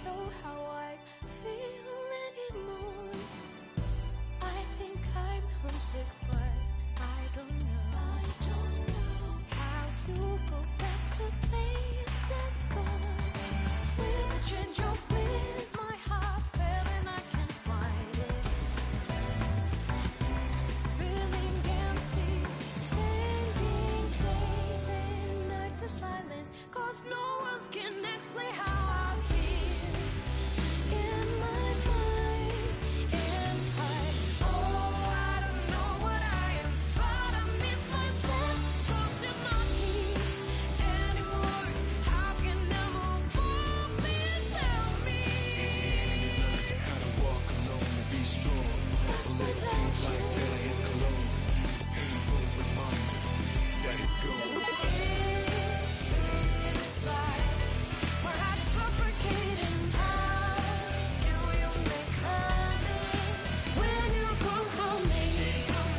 show how I feel anymore. I think I'm homesick, but I don't know how to go back to the place that's gone. With a change of winds, my heart fell and I can't find it. Feeling empty, spending days and nights of silence, 'cause no one can explain how I feel in my mind. And I don't know what I am, but I miss myself, 'cause it's not me anymore. How can I move on without me? How to walk alone and be strong. Little things like Sally is cologne. It's painful reminder that it's gone. It's like my heart's suffocating. How do you make amends when you come from me?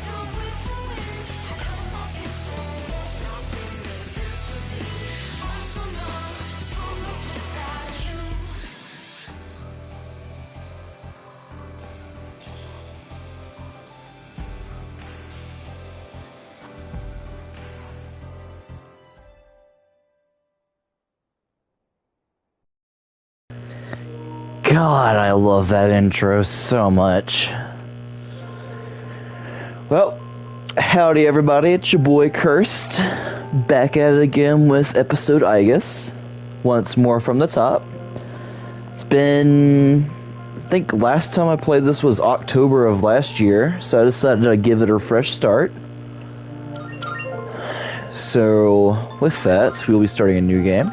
Come with the wind. I come off your soul. Nothing makes sense to me. I'm so numb, so lost without you. God, I love that intro so much. Well, howdy everybody, it's your boy Cursed, back at it again with episode Aigis, once more from the top. It's been, I think last time I played this was October of last year, so I decided to give it a fresh start. So, with that, we'll be starting a new game.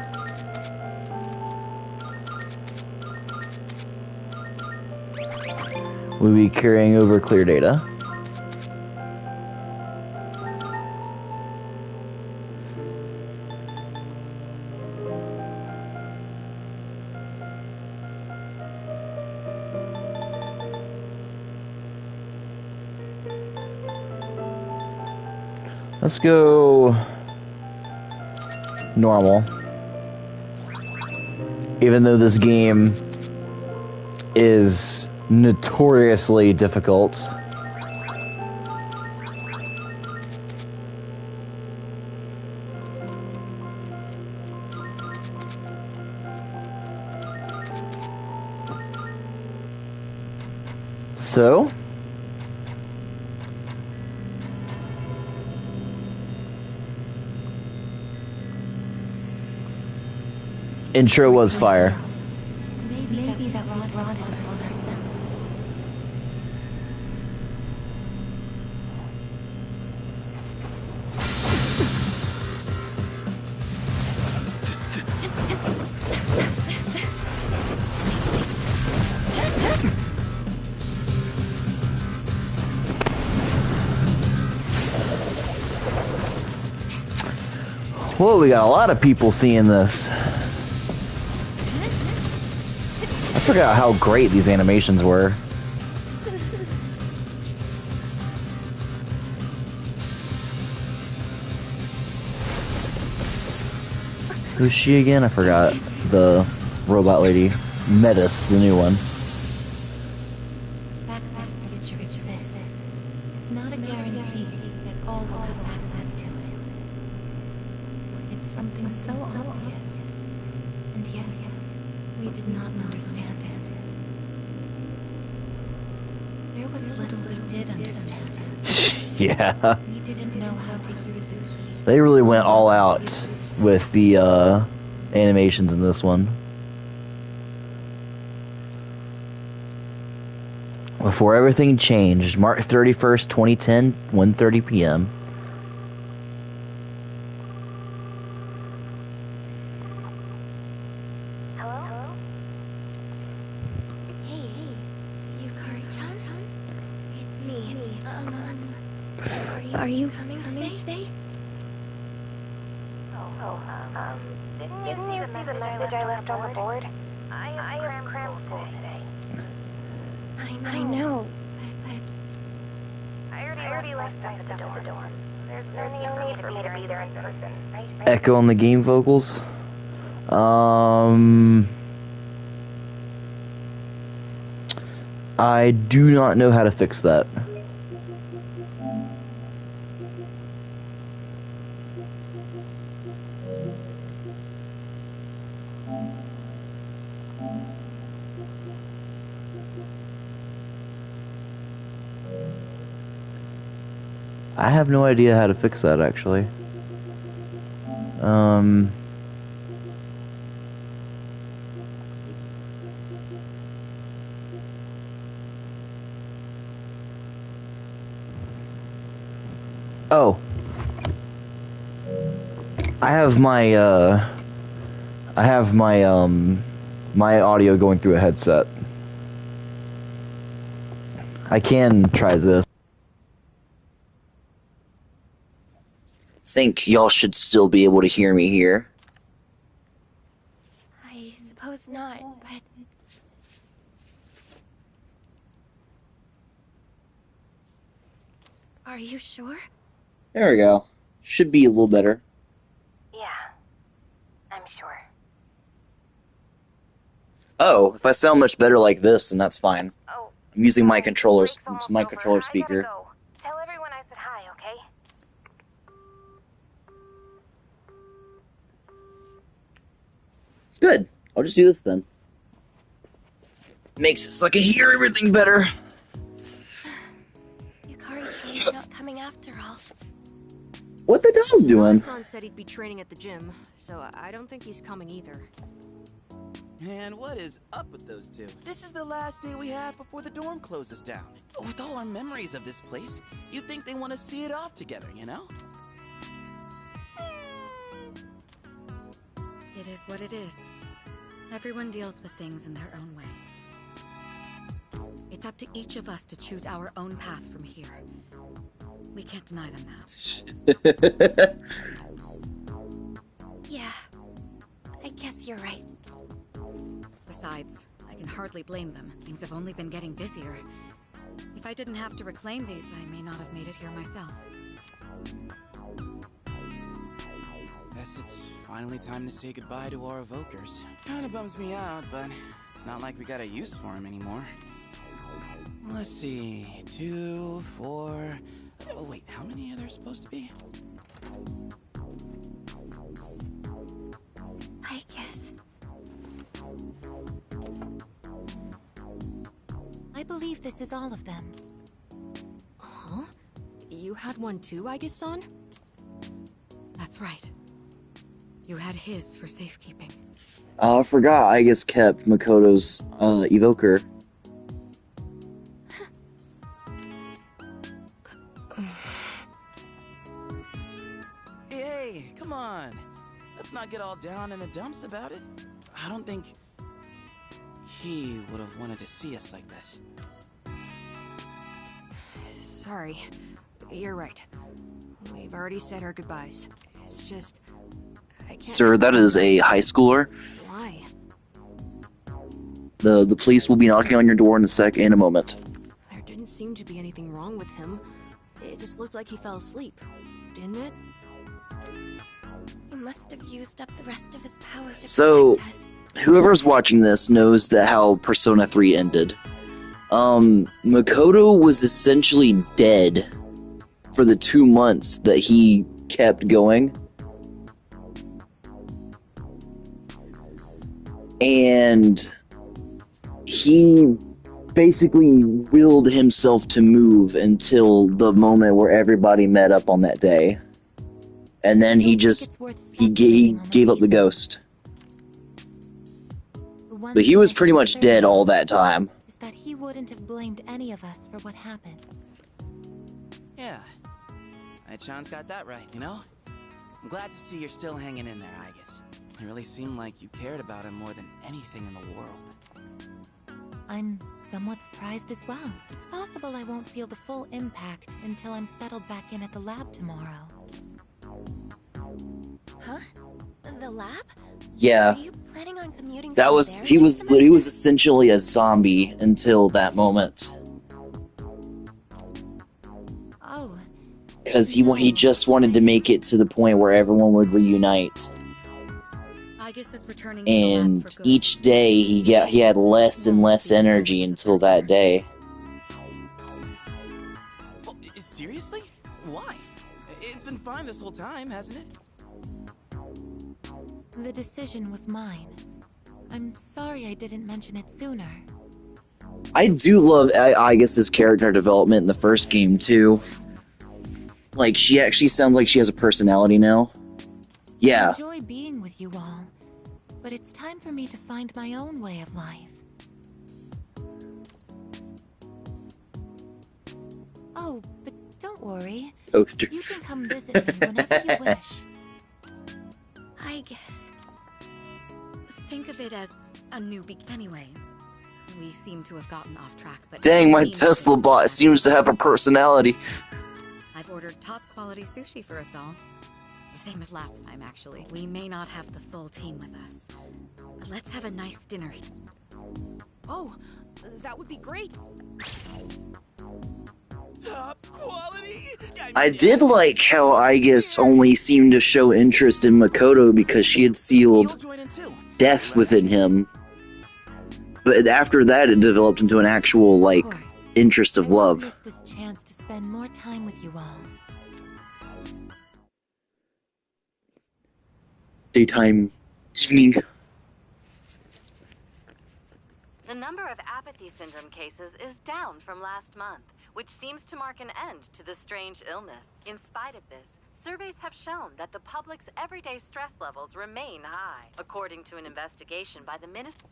We'll be carrying over clear data. Let's go normal. Even though this game is notoriously difficult. So, intro was fire. Maybe that rod. Whoa, we got a lot of people seeing this. I forgot how great these animations were. Who's she again? I forgot. The robot lady. Metis, the new one. The fact that the future exists is not a guarantee that all will have access to it. It's something so obvious, and yet we did not understand it. There was little we did understand. Yeah. We didn't know how to use the key. They really went all out with the animations in this one. Before everything changed, March 31st, 2010, 1:30 p.m. Hello? Hey, Yukari-chan? It's me. Are you coming today? Didn't you see the message I left on the board? I am crammed today. I know. I already left stuff at the dorm. There's no need for me to be there in person, right? Echo on the game vocals. I do not know how to fix that. I have no idea how to fix that, actually. Oh. I have my audio going through a headset. I can try this. Think y'all should still be able to hear me here. I suppose not, but... Are you sure? There we go. Should be a little better. Yeah, I'm sure. Oh, if I sound much better like this, then that's fine. Oh, I'm using my sorry, controllers, break's almost my over. controller I speaker. gotta go. Tell everyone I said hi, okay? Good. I'll just do this then. Makes it so I can hear everything better. Yukari-chan's not coming after all. What the dog doing? Son said he'd be training at the gym, so I don't think he's coming either. Man, what is up with those two? This is the last day we have before the dorm closes down. With all our memories of this place, you'd think they want to see it off together, you know? It is what it is. Everyone deals with things in their own way. It's up to each of us to choose our own path from here. We can't deny them that. Yeah, I guess you're right. Besides, I can hardly blame them. Things have only been getting busier. If I didn't have to reclaim these, I may not have made it here myself. Guess it's finally time to say goodbye to our evokers. Kinda bums me out, but it's not like we got a use for them anymore. Let's see, 2, 4... Oh, wait, how many are there supposed to be? I guess. I believe this is all of them. Huh? You had one too, Aigis-san? That's right. You had his for safekeeping. I forgot I just kept Makoto's evoker. Hey, come on. Let's not get all down in the dumps about it. I don't think he would have wanted to see us like this. Sorry. You're right. We've already said our goodbyes. It's just... I can't... Sir, that is a high schooler. Why? The police will be knocking on your door in a moment. There didn't seem to be anything wrong with him. It just looked like he fell asleep. Didn't it? He must have used up the rest of his power to So, protect us. whoever's watching this knows that how Persona 3 ended. Makoto was essentially dead for the 2 months that he kept going. And he basically willed himself to move until the moment where everybody met up on that day. And then he just, he gave up the ghost. But he was pretty much dead all that time. Is that he wouldn't have blamed any of us for what happened. Yeah. Ai-chan's got that right, you know? I'm glad to see you're still hanging in there, Aigis. It really seemed like you cared about him more than anything in the world. I'm somewhat surprised as well. It's possible I won't feel the full impact until I'm settled back in at the lab tomorrow. Huh? The lab? Yeah. Are you planning on commuting That from was, there he next was semester? essentially a zombie until that moment. Oh, Because he just wanted to make it to the point where everyone would reunite. Aigis is returning to the lab And for good. each day he had less and less energy until that day. Seriously? Why? It's been fine this whole time, hasn't it? The decision was mine. I'm sorry I didn't mention it sooner. I do love Aigis' character development in the first game, too. Like, she actually sounds like she has a personality now. I Yeah. enjoy being with you all, but it's time for me to find my own way of life. Oh, but don't worry. Toaster. You can come visit me whenever you wish. I guess. Think of it as a new Anyway, we seem to have gotten off track, but... Dang, my Tesla bot seems to have a personality. I've ordered top-quality sushi for us all. The same as last time, actually. We may not have the full team with us, but let's have a nice dinner. Oh, that would be great. Top quality? I did like how Aigis only seemed to show interest in Makoto because she had You'll sealed join in too. death within him. But after that, it developed into an actual, like, Of course. interest I of won't love. miss this chance to spend more time with you all. Daytime, evening. The number of apathy syndrome cases is down from last month, which seems to mark an end to the strange illness. In spite of this, surveys have shown that the public's everyday stress levels remain high, according to an investigation by the Ministry.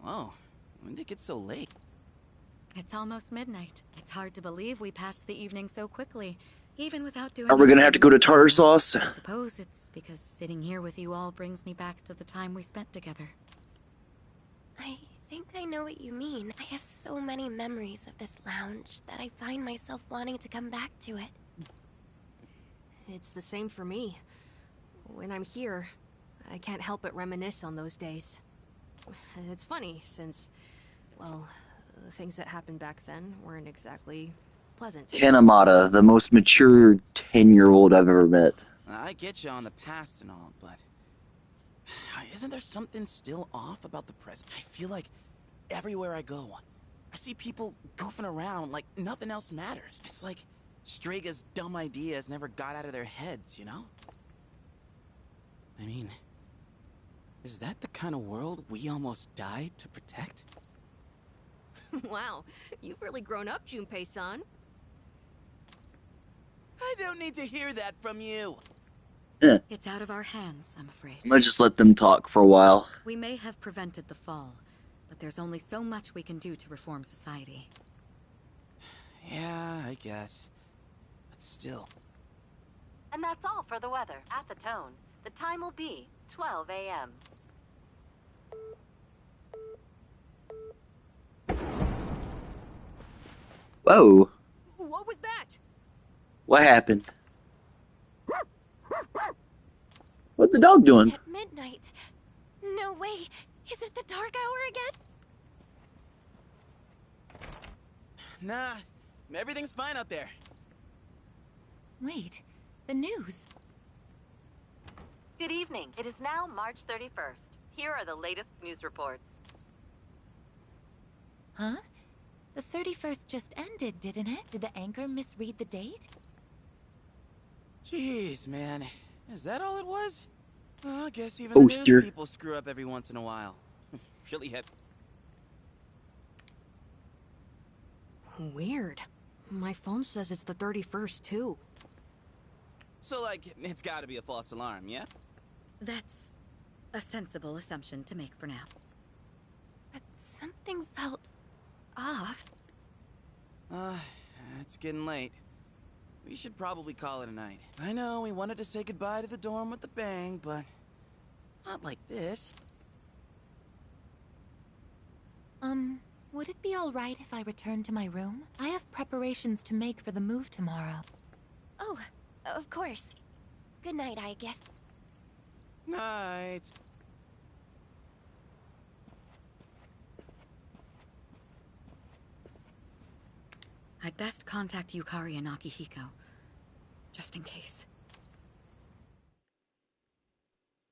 Whoa, when did it get so late? It's almost midnight. It's hard to believe we passed the evening so quickly, even without doing... Are we gonna have to go to tartar sauce? I suppose it's because sitting here with you all brings me back to the time we spent together. I think I know what you mean. I have so many memories of this lounge that I find myself wanting to come back to it. It's the same for me. When I'm here, I can't help but reminisce on those days. It's funny, since, well, the things that happened back then weren't exactly pleasant. Hanamata, the most mature 10-year-old I've ever met. I get you on the past and all, but isn't there something still off about the present? I feel like everywhere I go, I see people goofing around like nothing else matters. It's like Strega's dumb ideas never got out of their heads, you know? I mean, is that the kind of world we almost died to protect? Wow, you've really grown up, Junpei-san. I don't need to hear that from you. It's out of our hands, I'm afraid. I'm gonna just let them talk for a while. We may have prevented the fall, but there's only so much we can do to reform society. Yeah, I guess. But still. And that's all for the weather. At the tone, the time will be 12 a.m. Whoa, What was that? what happened? What's the dog doing? At midnight. No way. Is it the dark hour again? Nah, everything's fine out there. Wait, the news. Good evening. It is now March 31st. Here are the latest news reports. Huh? The 31st just ended, didn't it? Did the anchor misread the date? Jeez, man. Is that all it was? I guess even Poster. the news people screw up every once in a while. Really had... Weird. My phone says it's the 31st, too. So, like, it's gotta be a false alarm, yeah? That's a sensible assumption to make for now. But something felt off. It's getting late. We should probably call it a night. I know we wanted to say goodbye to the dorm with a bang, but not like this. Would it be alright if I returned to my room? I have preparations to make for the move tomorrow. Oh, of course. Good night, I guess. Night. I'd best contact Yukari and Akihiko, just in case.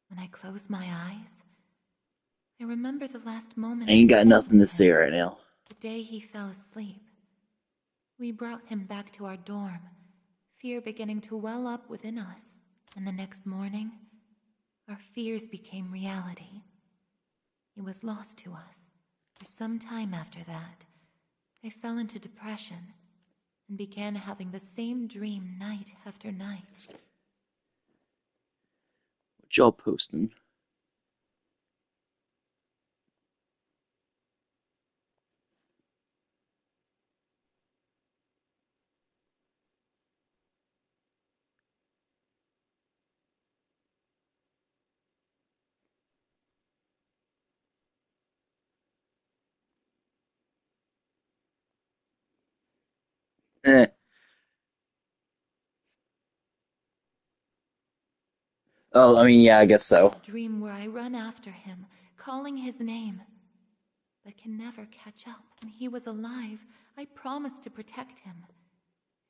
When I close my eyes, I remember the last moment I ain't got spent nothing to with say him, right now. the day he fell asleep. We brought him back to our dorm, fear beginning to well up within us. And the next morning, our fears became reality. He was lost to us. For some time after that, I fell into depression and began having the same dream night after night. What y'all posting? Eh. Oh, I mean, yeah, I guess so. A dream where I run after him, calling his name, but can never catch up. When he was alive, I promised to protect him,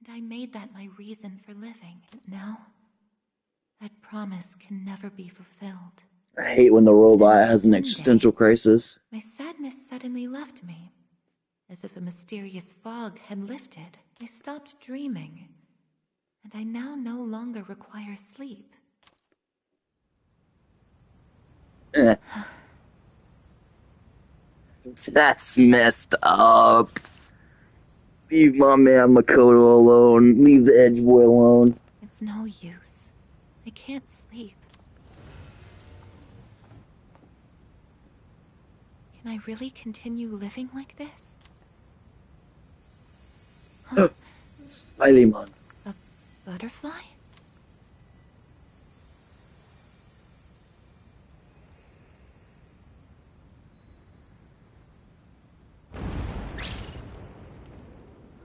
and I made that my reason for living. And now, that promise can never be fulfilled. I hate when the robot has an One existential day, crisis. my sadness suddenly left me, as if a mysterious fog had lifted. I stopped dreaming, and I now no longer require sleep. Eh. That's messed up. Leave my man Makoto alone. Leave the Edge boy alone. It's no use. I can't sleep. Can I really continue living like this? Philemon. A butterfly?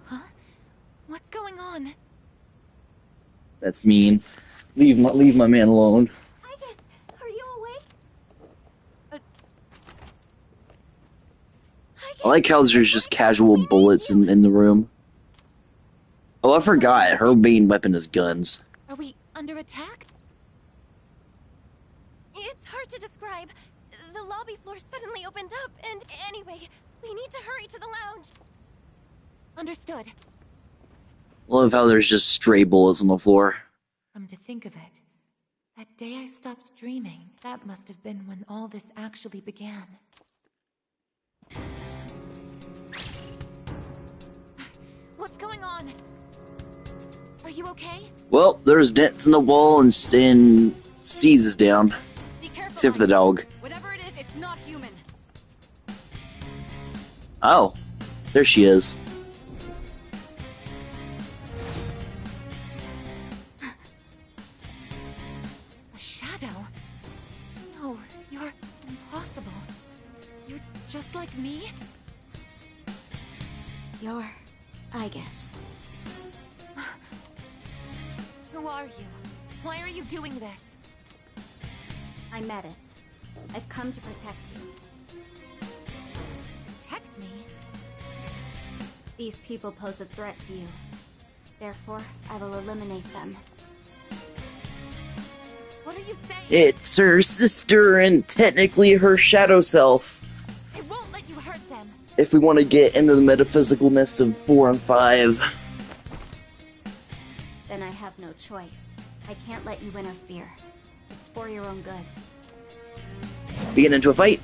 Huh? What's going on? That's mean. Leave my man alone. Aigis, are you awake? I like how there's just casual bullets in the room. Oh, I forgot. Her main weapon is guns. Are we under attack? It's hard to describe. The lobby floor suddenly opened up, and anyway, we need to hurry to the lounge. Understood. Love how there's just stray bullets on the floor. Come to think of it, that day I stopped dreaming, that must have been when all this actually began. What's going on? Are you okay? Well, there's dents in the wall and C's is down. Be careful. Except for the dog. Whatever it is, it's not human. Oh, there she is. A shadow? No, you're impossible. You're just like me? You're Aigis. Who are you? Why are you doing this? I'm Metis. I've come to protect you. Protect me? These people pose a threat to you. Therefore, I will eliminate them. What are you saying? It's her sister and technically her shadow self. I won't let you hurt them. If we want to get into the metaphysicalness of 4 and 5. Then I have no choice. I can't let you interfere. It's for your own good. We get into a fight.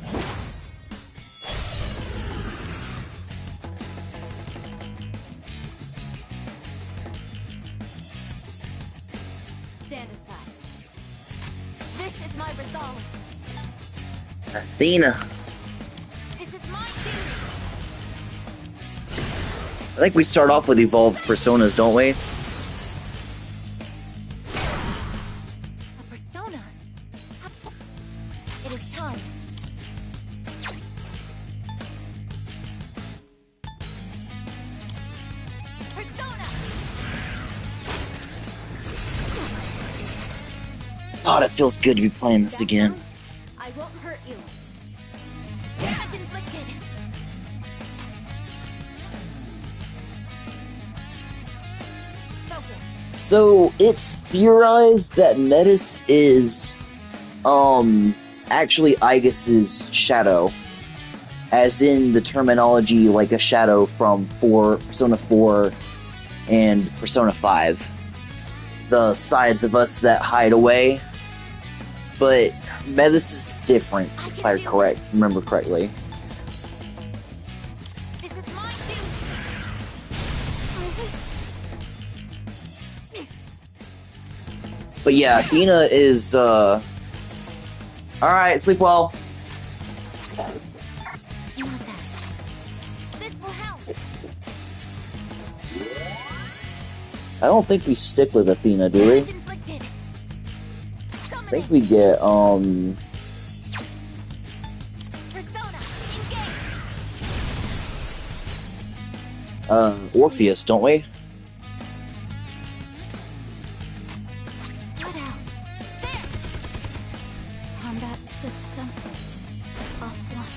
Stand aside. This is my resolve. Athena. This is my theory. I think we start off with evolved personas, don't we? A persona. It is time. Persona. God, it feels good to be playing this again. I won't hurt you. Damage inflicted. Focus. So it's theorized that Metis is actually Aigis' shadow. as in the terminology like a shadow from Persona 4 and Persona 5. The sides of us that hide away. But Metis is different, if I remember correctly. This is my duty. But yeah, Athena is, Alright, sleep well. Not that. This will help. I don't think we stick with Athena, do we? Damage inflicted. I think we get, Persona, engage. Orpheus, don't we? What else? There. Combat system offline.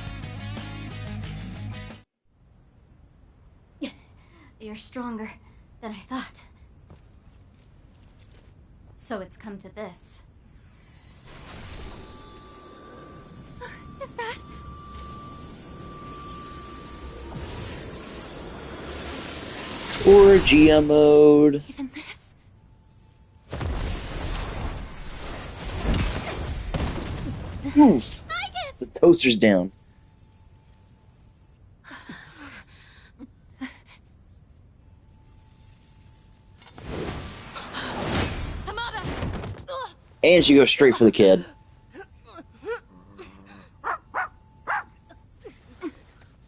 You're stronger than I thought. So it's come to this. Is that? Orgia mode. Even this? Oof. Aigis! The toaster's down. Hamada! Ugh. And she goes straight for the kid.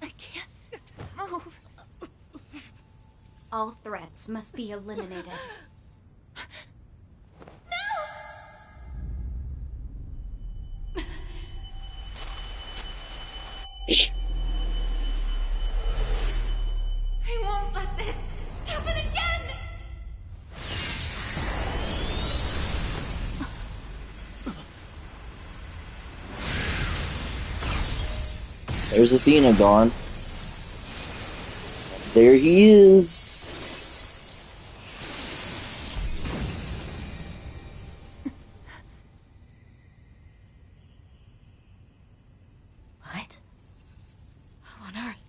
I can't move. All threats must be eliminated. I won't let this happen again! There's Athena gone. There he is. What? How on earth?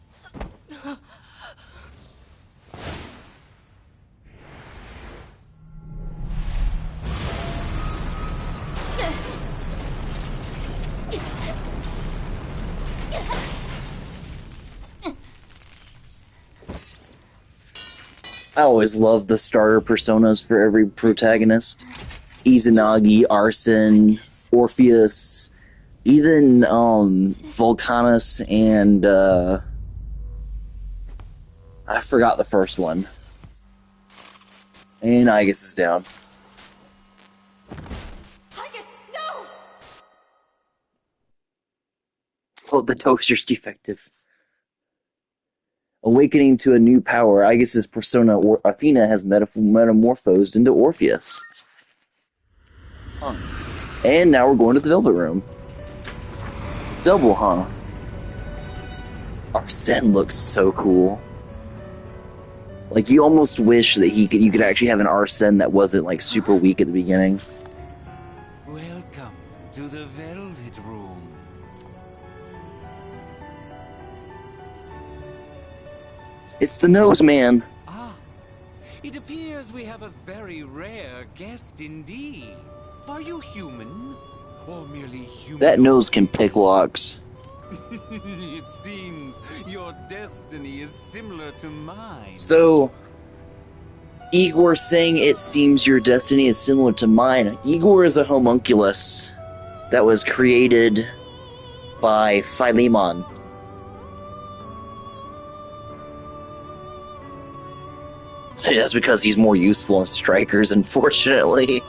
I always love the starter personas for every protagonist. Izanagi, Arsene, Orpheus, even Vulcanus and I forgot the first one. And Aigis is down. Aigis, no! Oh, the toaster's defective. Awakening to a new power, Aigis' persona Athena has metamorphosed into Orpheus. Huh. And now we're going to the Velvet Room. Double, huh? Arsene looks so cool. Like, you almost wish that you could actually have an Arsene that wasn't, like, super weak at the beginning. Welcome to the Velvet Room. It's the nose man. Ah, it appears we have a very rare guest indeed. Are you human? Or merely human? That nose can pick locks. It seems your destiny is similar to mine. So, Igor saying it seems your destiny is similar to mine. Igor is a homunculus that was created by Philemon. That's because he's more useful in strikers, unfortunately.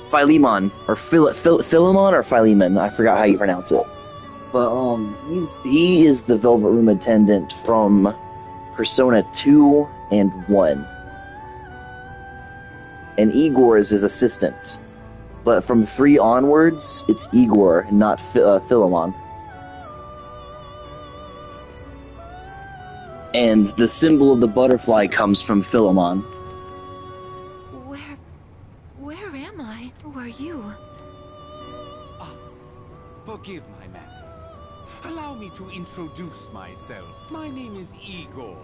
Philemon, or Philemon or Philemon, I forgot how you pronounce it. But he is the Velvet Room attendant from Persona 2 and 1. And Igor is his assistant. But from 3 onwards, it's Igor, not Philemon. And the symbol of the butterfly comes from Philemon. Where Forgive my manners. Allow me to introduce myself. My name is Igor,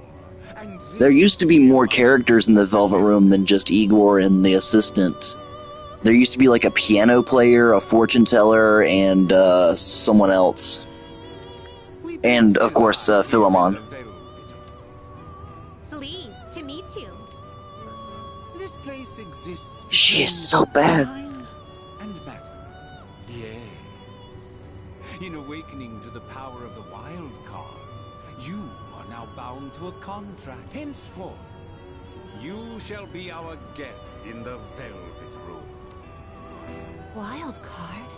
and There used to be more characters in the Velvet Room than just Igor and the assistant. There used to be like a piano player, a fortune teller, and someone else. And, of course, Philemon. Pleased to meet you. This place exists. She is so bad. Time and matter. Yes. In awakening to the power of the wild card, you are now bound to a contract. Henceforth, you shall be our guest in the Velvet Room. Wild card?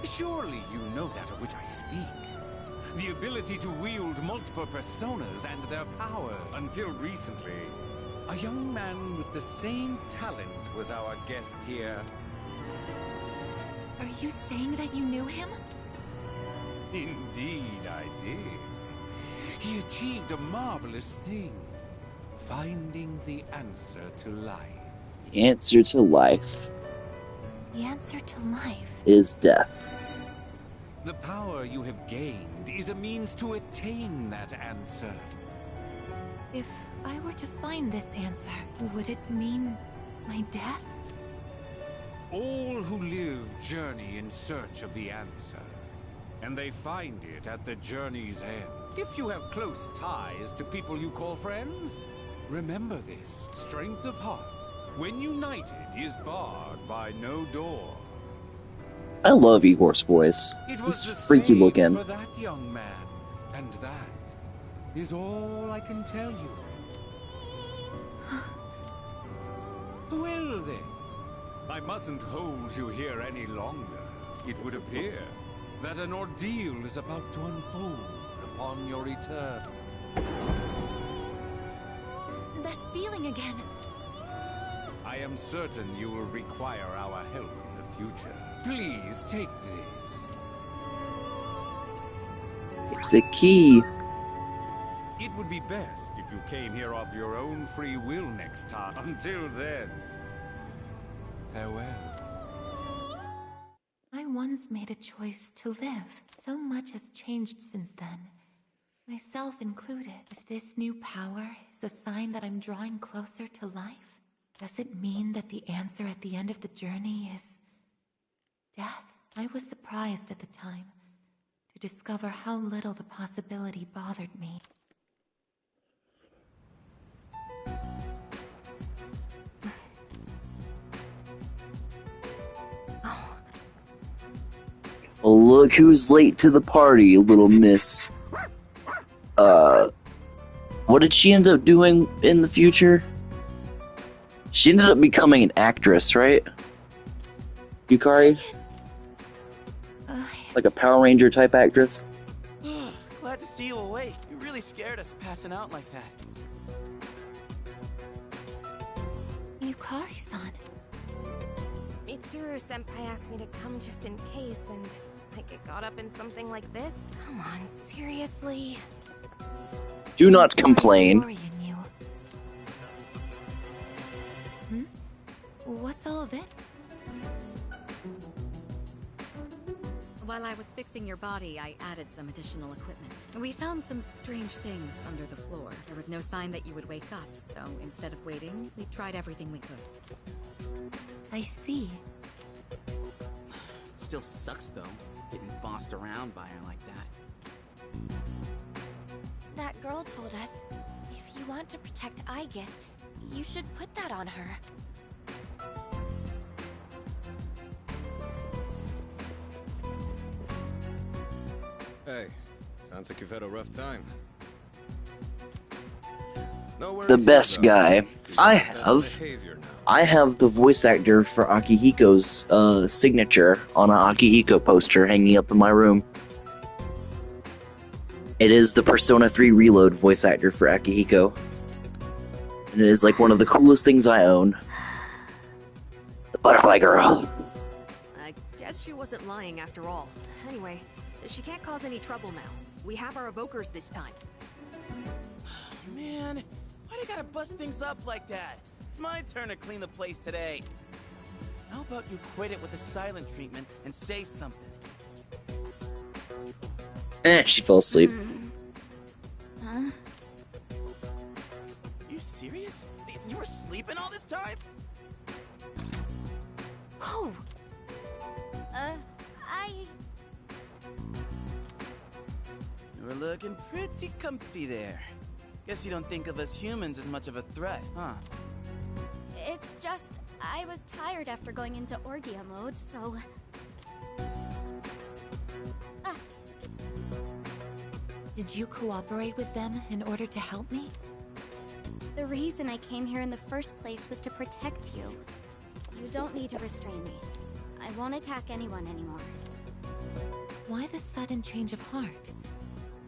Surely you know that of which I speak. The ability to wield multiple personas and their power. Until recently, a young man with the same talent was our guest here. Are you saying that you knew him? Indeed, I did. He achieved a marvelous thing. Finding the answer to life. The answer to life The answer to life. is death. The power you have gained is a means to attain that answer. If I were to find this answer, would it mean my death? All who live journey in search of the answer, and they find it at the journey's end. If you have close ties to people you call friends, remember this. Strength of heart, when united, is barred by no door. I love Igor's voice. It was He's the freaky same looking. for that young man, and that is all I can tell you. Well then, I mustn't hold you here any longer. It would appear that an ordeal is about to unfold upon your return. That feeling again. I am certain you will require our help in the future. Please take this. It's a key. It would be best if you came here of your own free will next time. Until then, farewell. I once made a choice to live. So much has changed since then. Myself included. If this new power is a sign that I'm drawing closer to life, does it mean that the answer at the end of the journey is death? I was surprised at the time to discover how little the possibility bothered me. Oh, look who's late to the party, little miss. What did she end up doing in the future? She ended up becoming an actress, right? Yukari? Like a Power Ranger type actress? Glad to see you awake. You really scared us passing out like that. Yukari-san. Mitsuru-senpai asked me to come just in case, and I get caught up in something like this? Come on, seriously? Do not complain. Worrying you. What's all of it? While I was fixing your body, I added some additional equipment. We found some strange things under the floor. There was no sign that you would wake up, so instead of waiting, we tried everything we could. I see. Still sucks though, getting bossed around by her like that. That girl told us, if you want to protect Aigis, you should put that on her. Hey, sounds like you've had a rough time. No worries The best here, though. guy. Best behavior now. I have the voice actor for Akihiko's signature on an Akihiko poster hanging up in my room. It is the Persona 3 Reload voice actor for Akihiko. And it is like one of the coolest things I own. The Butterfly Girl. I guess she wasn't lying after all. Anyway, she can't cause any trouble now. We have our evokers this time. Man, why do you gotta bust things up like that? It's my turn to clean the place today. How about you quit it with the silent treatment and say something? She fell asleep. Huh? You serious? You were sleeping all this time? Oh, You were looking pretty comfy there. Guess you don't think of us humans as much of a threat, huh? It's just, I was tired after going into Orgia mode, so... Did you cooperate with them in order to help me? The reason I came here in the first place was to protect you. You don't need to restrain me. I won't attack anyone anymore. Why the sudden change of heart?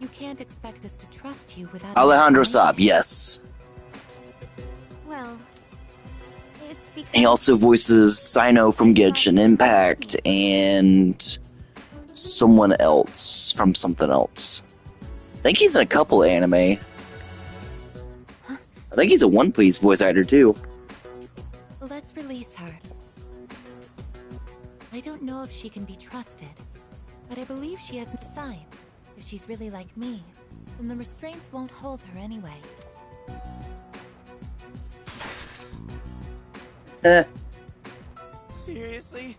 You can't expect us to trust you without... Alejandro explanation. Saab, yes. Well, it's because... He also voices Sino from Genshin Impact and someone else from something else. I think he's in a couple anime. I think he's a One Piece voice actor too. Let's release her. I don't know if she can be trusted, but I believe she has signs. If she's really like me, then the restraints won't hold her anyway. Seriously?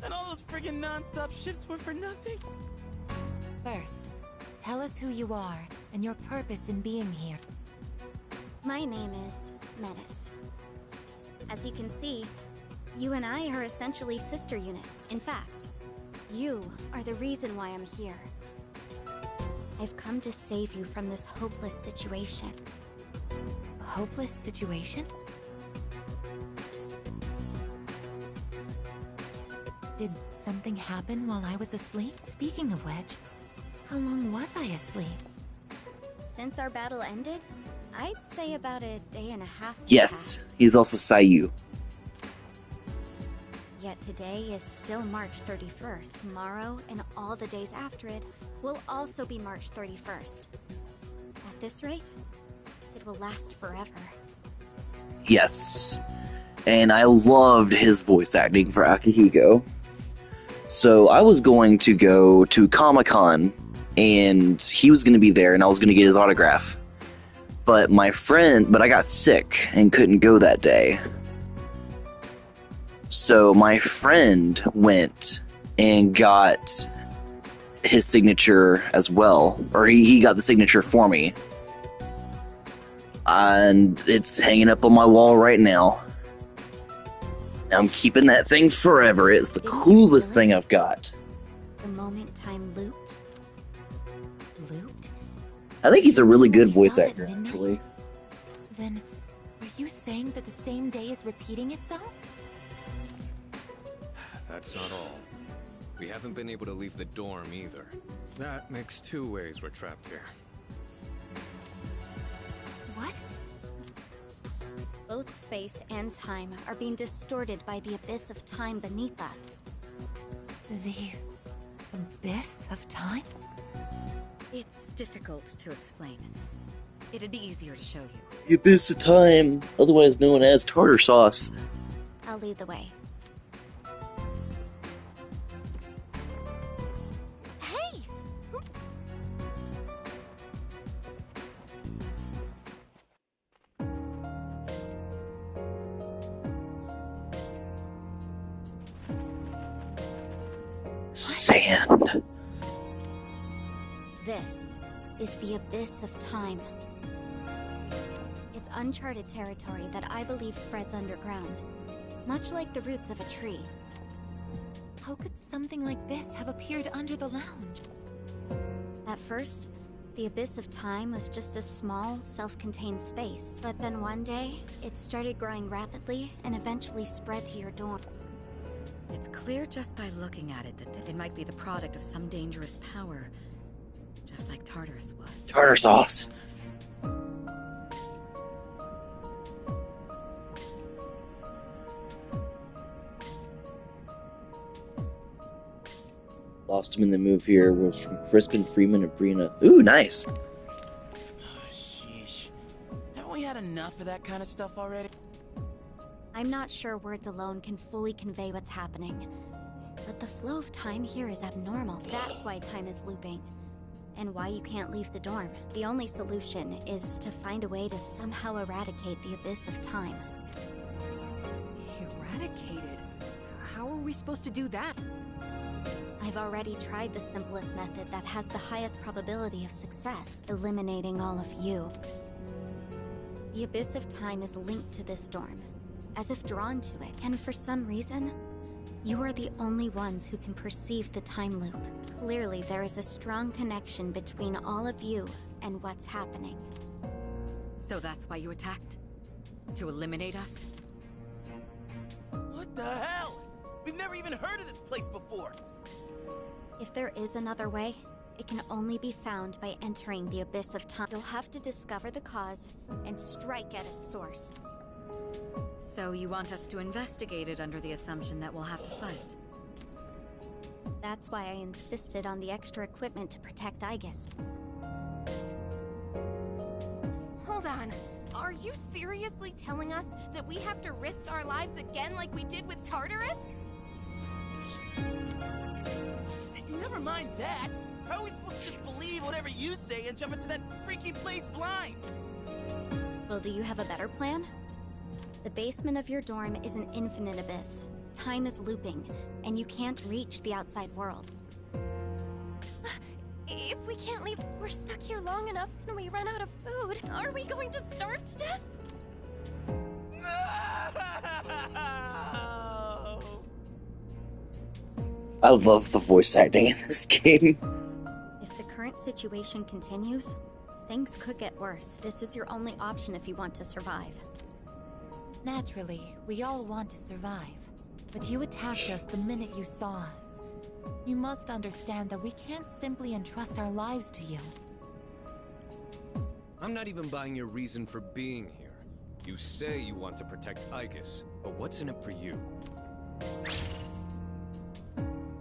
And all those friggin' non-stop shifts were for nothing? First, tell us who you are and your purpose in being here. My name is Menace. As you can see, you and I are essentially sister units. In fact, you are the reason why I'm here. I've come to save you from this hopeless situation. Hopeless situation? Did something happen while I was asleep? Speaking of which, how long was I asleep? Since our battle ended, I'd say about a day and a half. Yes, passed. he's also Sayu. Yet today is still March 31st. Tomorrow and all the days after it will also be March 31st. At this rate, it will last forever. Yes. And I loved his voice acting for Akihiko. So I was going to go to Comic-Con, and he was going to be there, and I was going to get his autograph. But I got sick and couldn't go that day. So my friend went and got his signature as well. Or he got the signature for me. And it's hanging up on my wall right now. I'm keeping that thing forever. It's the coolest thing I've got. The moment time looped. Looped? I think he's a really good We voice felt at actor, midnight? actually. Then, are you saying that the same day is repeating itself? That's not all. We haven't been able to leave the dorm either. That makes two ways we're trapped here. What? Both space and time are being distorted by the abyss of time beneath us. The abyss of time? It's difficult to explain. It'd be easier to show you. The abyss of time, otherwise known as tartar sauce. I'll lead the way. Hey! Sand. This is the abyss of time. It's uncharted territory that I believe spreads underground, much like the roots of a tree. How could something like this have appeared under the lounge? At first, the abyss of time was just a small, self-contained space, but then one day, it started growing rapidly and eventually spread to your dorm. It's clear just by looking at it that it might be the product of some dangerous power, just like Tartarus was. Tartar sauce. Lost him in the move here was from Crispin Freeman and Brina. Ooh, nice. Oh, sheesh. Haven't we had enough of that kind of stuff already? I'm not sure words alone can fully convey what's happening. But the flow of time here is abnormal. That's why time is looping. And why you can't leave the dorm. The only solution is to find a way to somehow eradicate the abyss of time. Eradicated? How are we supposed to do that? I've already tried the simplest method that has the highest probability of success, eliminating all of you. The abyss of time is linked to this dorm, as if drawn to it. And for some reason, you are the only ones who can perceive the time loop. Clearly, there is a strong connection between all of you and what's happening. So that's why you attacked? To eliminate us? What the hell? We've never even heard of this place before. If there is another way, it can only be found by entering the abyss of time. You'll have to discover the cause and strike at its source. So you want us to investigate it under the assumption that we'll have to fight? That's why I insisted on the extra equipment to protect Aigis. Hold on. Are you seriously telling us that we have to risk our lives again like we did with Tartarus? Never mind that. How are we supposed to just believe whatever you say and jump into that freaky place blind? Well, do you have a better plan? The basement of your dorm is an infinite abyss. Time is looping, and you can't reach the outside world. If we can't leave, we're stuck here long enough and we run out of food. Are we going to starve to death? No! I love the voice acting in this game. If the current situation continues, things could get worse. This is your only option if you want to survive. Naturally, we all want to survive. But you attacked us the minute you saw us. You must understand that we can't simply entrust our lives to you. I'm not even buying your reason for being here. You say you want to protect Aigis, but what's in it for you?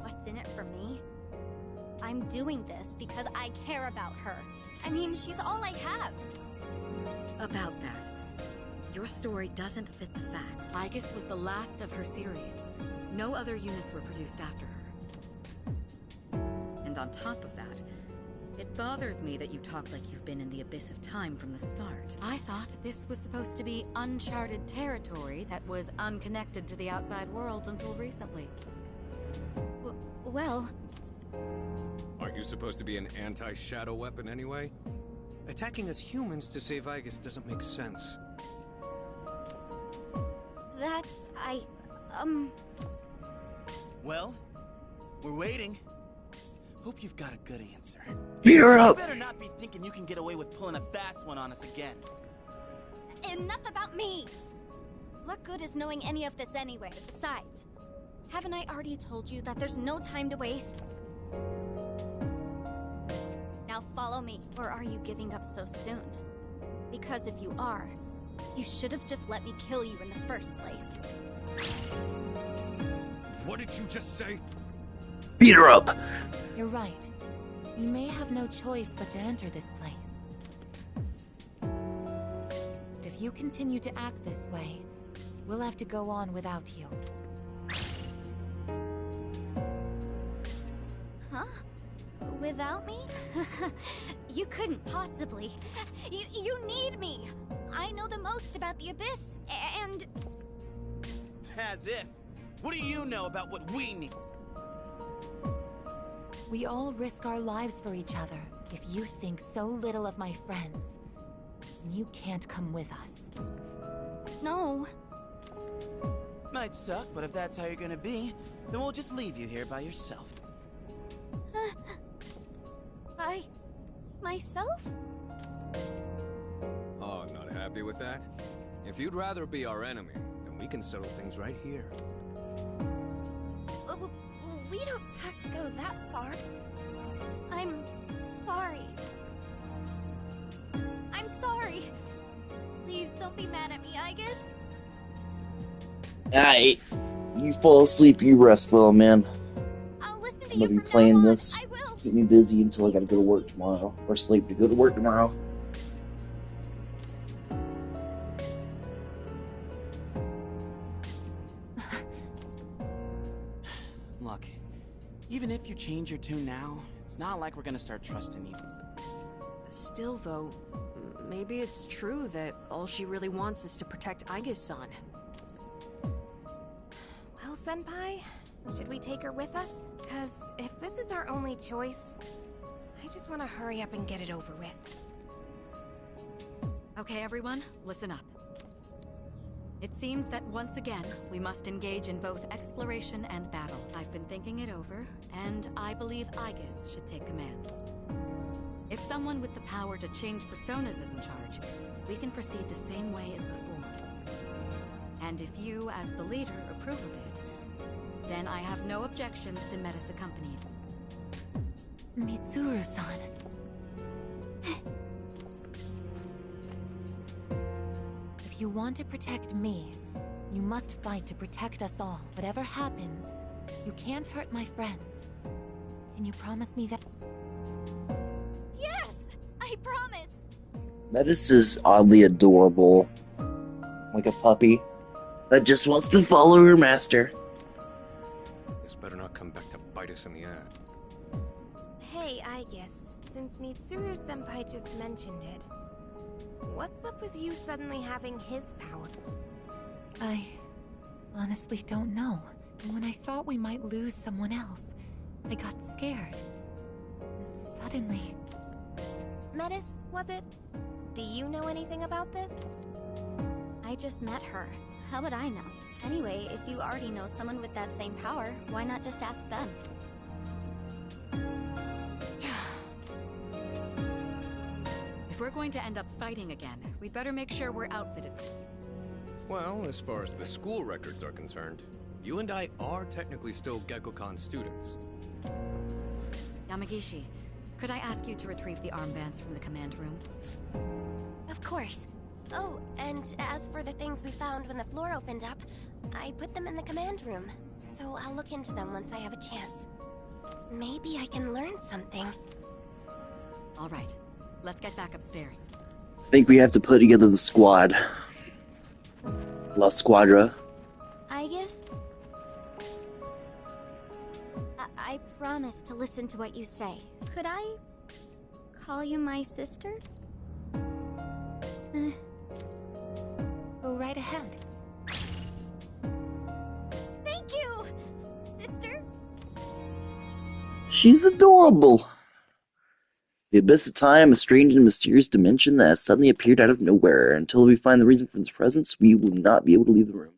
What's in it for me? I'm doing this because I care about her. I mean, she's all I have. About that, your story doesn't fit the facts. Aigis was the last of her series. No other units were produced after her. And on top of that, it bothers me that you talk like you've been in the abyss of time from the start. I thought this was supposed to be uncharted territory that was unconnected to the outside world until recently. Well... Aren't you supposed to be an anti-shadow weapon anyway? Attacking us humans to save Aigis doesn't make sense. That's... Well, we're waiting. Hope you've got a good answer. Beat her up! You better not be thinking you can get away with pulling a fast one on us again. Enough about me! What good is knowing any of this anyway? Besides, haven't I already told you that there's no time to waste? Now follow me, or are you giving up so soon? Because if you are, you should have just let me kill you in the first place. What did you just say? Beat her up! You're right. You may have no choice but to enter this place. But if you continue to act this way, we'll have to go on without you. Huh? Without me? You couldn't possibly. You need me! I know the most about the Abyss, and... As if. What do you know about what we need? We all risk our lives for each other. If you think so little of my friends, you can't come with us. No. Might suck, but if that's how you're gonna be, then we'll just leave you here by yourself. Myself? Oh, not happy with that? If you'd rather be our enemy, then we can settle things right here. We don't have to go that far. I'm sorry. I'm sorry. Please don't be mad at me, Aigis. Alright. You fall asleep, you rest well, man. I'll listen to I'm you gonna be from playing now on. this. I will. Keep me busy until I gotta go to work tomorrow. Or sleep to go to work tomorrow. Look, Even if you change your tune now, it's not like we're gonna start trusting you. Still, though, maybe it's true that all she really wants is to protect Aigis-san. Well, Senpai, should we take her with us? Because if this is our only choice, I just want to hurry up and get it over with. Okay, everyone, listen up. It seems that once again, we must engage in both exploration and battle. I've been thinking it over, and I believe Aigis should take command. If someone with the power to change personas is in charge, we can proceed the same way as before. And if you, as the leader, approve of it, then I have no objections to Metis accompanying. Mitsuru-san. If you want to protect me, you must fight to protect us all. Whatever happens, you can't hurt my friends. Can you promise me that? Yes! I promise! Metis is oddly adorable. Like a puppy that just wants to follow her master. This better not come back to bite us in the ass. Hey, Aigis, since Mitsuru-senpai just mentioned it, what's up with you suddenly having his power? I honestly don't know. And when I thought we might lose someone else, I got scared. And suddenly... Metis, was it? Do you know anything about this? I just met her. How would I know? Anyway, if you already know someone with that same power, why not just ask them? If we're going to end up fighting again, we'd better make sure we're outfitted. Well, as far as the school records are concerned, you and I are technically still Gekkokan students. Yamagishi, could I ask you to retrieve the armbands from the command room? Of course. Oh, and as for the things we found when the floor opened up, I put them in the command room. So I'll look into them once I have a chance. Maybe I can learn something. All right, let's get back upstairs. I think we have to put together the squad. La Squadra. Aigis? I promise to listen to what you say. Could I call you my sister? Go right ahead. Thank you, sister. She's adorable. The abyss of time, a strange and mysterious dimension that has suddenly appeared out of nowhere. Until we find the reason for its presence, we will not be able to leave the room.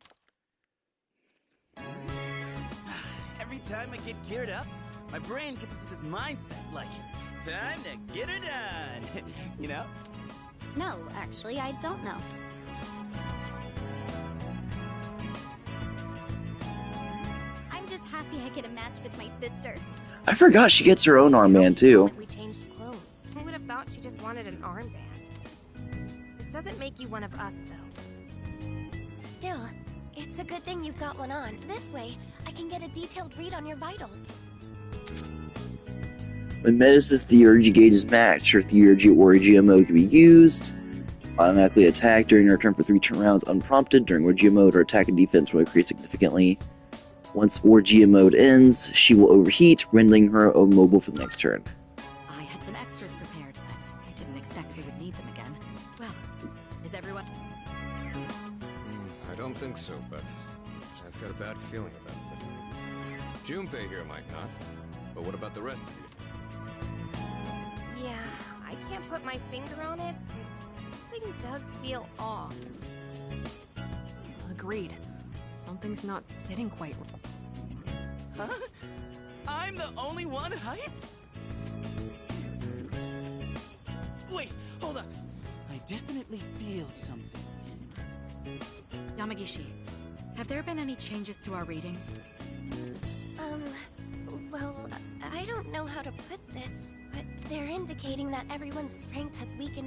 Every time I get geared up, my brain gets into this mindset, like, time to get her done. You know? No, actually, I don't know. I'm just happy I get a match with my sister. I forgot she gets her own armband, too. We changed clothes. Who would have thought she just wanted an armband? This doesn't make you one of us, though. Still, it's a good thing you've got one on. This way, I can get a detailed read on your vitals. When Metis' Theurgy gauge is matched, her Theurgy or mode can be used. Automatically attack during her turn for 3 turn rounds unprompted. During Orgia mode, her attack and defense will increase significantly. Once Orgia mode ends, she will overheat, rendering her immobile for the next turn. I had some extras prepared, but I didn't expect we would need them again. Well, is everyone... I don't think so, but I've got a bad feeling about it. Junpei here might not, but what about the rest of you? Yeah, I can't put my finger on it, but something does feel off. Agreed. Something's not sitting quite right. Huh? I'm the only one hyped? Wait, hold up. I definitely feel something. Yamagishi, have there been any changes to our readings? Well, I don't know how to put this, but they're indicating that everyone's strength has weakened